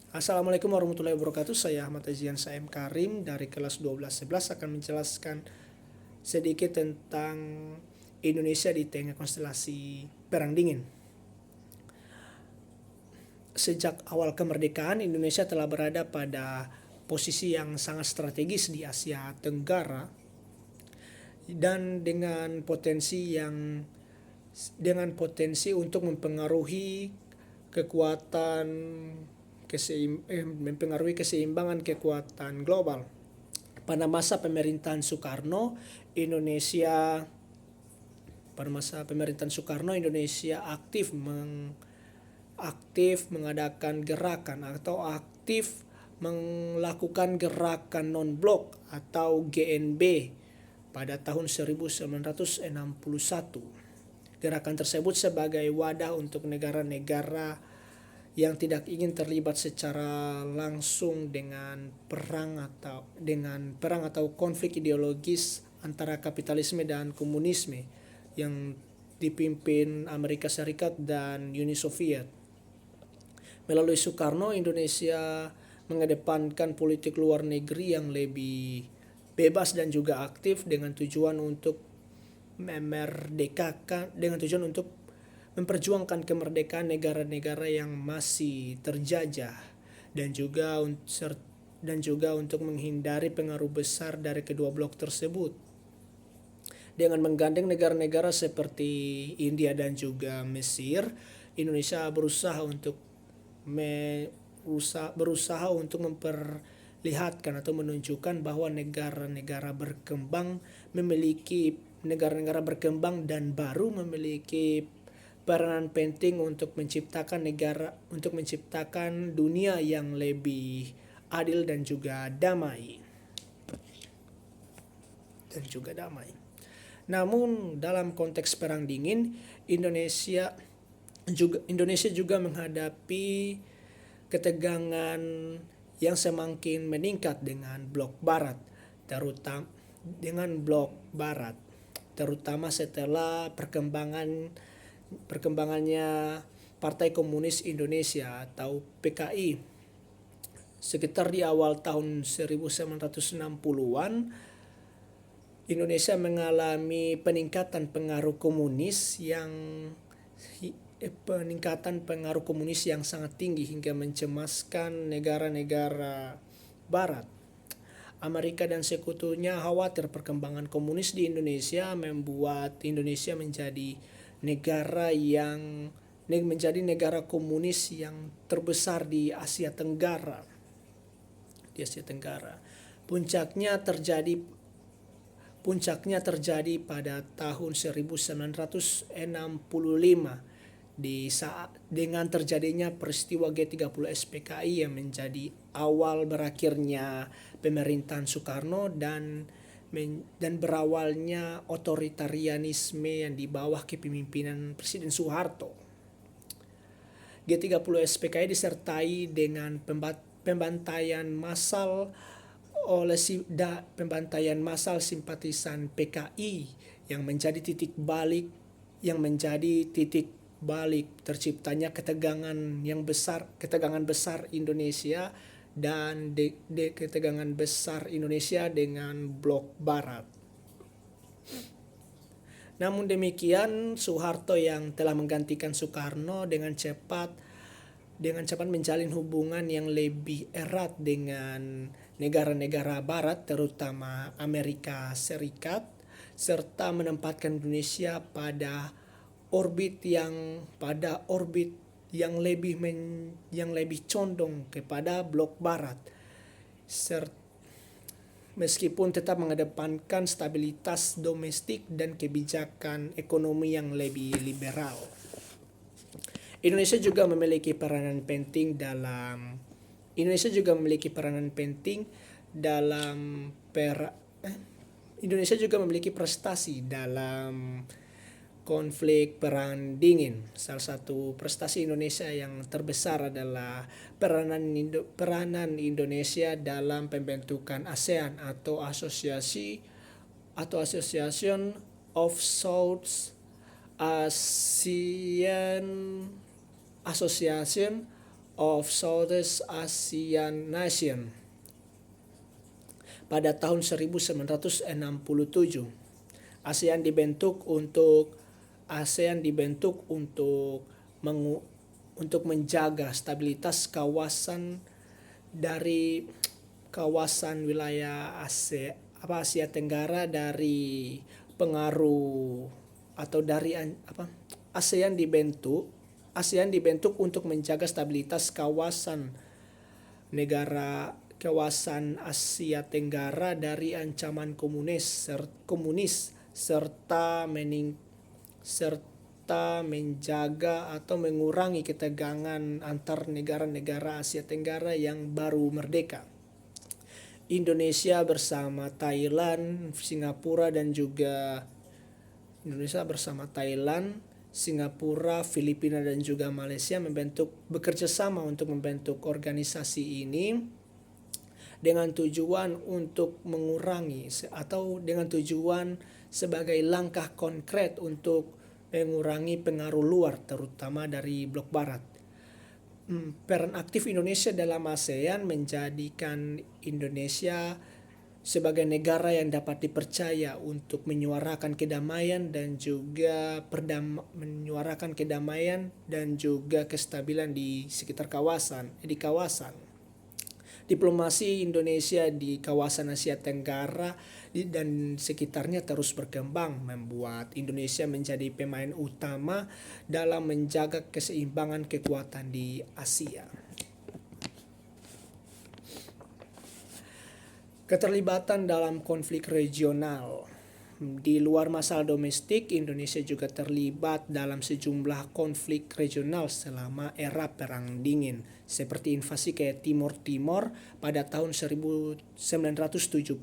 Assalamualaikum warahmatullahi wabarakatuh. Saya Ahmad Azian Saim Karim dari kelas 1211 akan menjelaskan sedikit tentang Indonesia di tengah konstelasi Perang Dingin. Sejak awal kemerdekaan, Indonesia telah berada pada posisi yang sangat strategis di Asia Tenggara dan dengan potensi untuk kekuatan mempengaruhi keseimbangan kekuatan global. Pada masa pemerintahan Soekarno, Indonesia Indonesia aktif mengadakan gerakan atau aktif melakukan gerakan non-blok atau GNB pada tahun 1961. Gerakan tersebut sebagai wadah untuk negara-negara yang tidak ingin terlibat secara langsung dengan perang atau konflik ideologis antara kapitalisme dan komunisme yang dipimpin Amerika Serikat dan Uni Soviet. Melalui Soekarno, Indonesia mengedepankan politik luar negeri yang lebih bebas dan juga aktif dengan tujuan untuk memperjuangkan kemerdekaan negara-negara yang masih terjajah dan juga untuk menghindari pengaruh besar dari kedua blok tersebut. Dengan menggandeng negara-negara seperti India dan juga Mesir, Indonesia berusaha untuk memperlihatkan atau menunjukkan bahwa negara-negara berkembang dan baru memiliki peranan penting untuk menciptakan dunia yang lebih adil dan juga damai. Namun dalam konteks perang dingin, Indonesia juga menghadapi ketegangan yang semakin meningkat dengan blok barat, terutama setelah perkembangannya Partai Komunis Indonesia atau PKI. Sekitar di awal tahun 1960-an, Indonesia mengalami peningkatan pengaruh komunis yang sangat tinggi hingga mencemaskan negara-negara barat. Amerika dan sekutunya khawatir perkembangan komunis di Indonesia membuat Indonesia menjadi negara komunis yang terbesar di Asia Tenggara. Puncaknya terjadi pada tahun 1965 dengan terjadinya peristiwa G30 SPKI yang menjadi awal berakhirnya pemerintahan Soekarno dan berawalnya otoritarianisme yang di bawah kepemimpinan Presiden Soeharto. G30 SPKI disertai dengan pembantaian massal simpatisan PKI yang menjadi titik balik terciptanya ketegangan besar Indonesia dengan blok barat. Namun demikian, Soeharto yang telah menggantikan Soekarno dengan cepat menjalin hubungan yang lebih erat dengan negara-negara barat, terutama Amerika Serikat, serta menempatkan Indonesia pada orbit yang lebih condong kepada blok barat, meskipun tetap mengedepankan stabilitas domestik dan kebijakan ekonomi yang lebih liberal. Indonesia juga memiliki peranan penting prestasi dalam konflik perang dingin. Salah satu prestasi Indonesia yang terbesar adalah peranan Indonesia dalam pembentukan ASEAN atau Association of South Asian of Southeast Asian Nation pada tahun 1967. ASEAN dibentuk untuk menjaga stabilitas kawasan dari kawasan wilayah Asia Tenggara dari pengaruh atau dari ASEAN dibentuk untuk menjaga stabilitas kawasan Asia Tenggara dari ancaman komunis serta menjaga atau mengurangi ketegangan antar negara-negara Asia Tenggara yang baru merdeka. Indonesia bersama Thailand, Singapura, Filipina dan juga Malaysia bekerja sama untuk membentuk organisasi ini dengan tujuan untuk mengurangi atau dengan tujuan sebagai langkah konkret untuk mengurangi pengaruh luar terutama dari blok barat. Peran aktif Indonesia dalam ASEAN menjadikan Indonesia sebagai negara yang dapat dipercaya untuk menyuarakan kedamaian dan juga kestabilan di sekitar kawasan. Diplomasi Indonesia di kawasan Asia Tenggara dan sekitarnya terus berkembang, membuat Indonesia menjadi pemain utama dalam menjaga keseimbangan kekuatan di Asia. Keterlibatan dalam konflik regional. Di luar masalah domestik, Indonesia juga terlibat dalam sejumlah konflik regional selama era Perang Dingin, seperti invasi ke Timor pada tahun 1975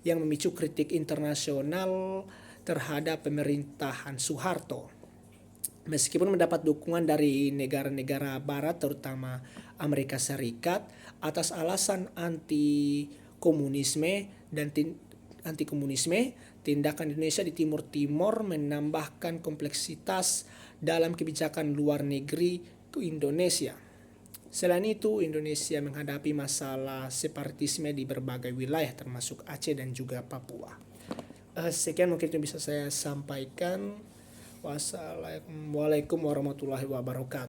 yang memicu kritik internasional terhadap pemerintahan Soeharto. Meskipun mendapat dukungan dari negara-negara barat terutama Amerika Serikat atas alasan anti-komunisme, tindakan Indonesia di Timor menambahkan kompleksitas dalam kebijakan luar negeri Indonesia. Selain itu, Indonesia menghadapi masalah separatisme di berbagai wilayah termasuk Aceh dan juga Papua. Sekian mungkin yang bisa saya sampaikan. Wassalamualaikum warahmatullahi wabarakatuh.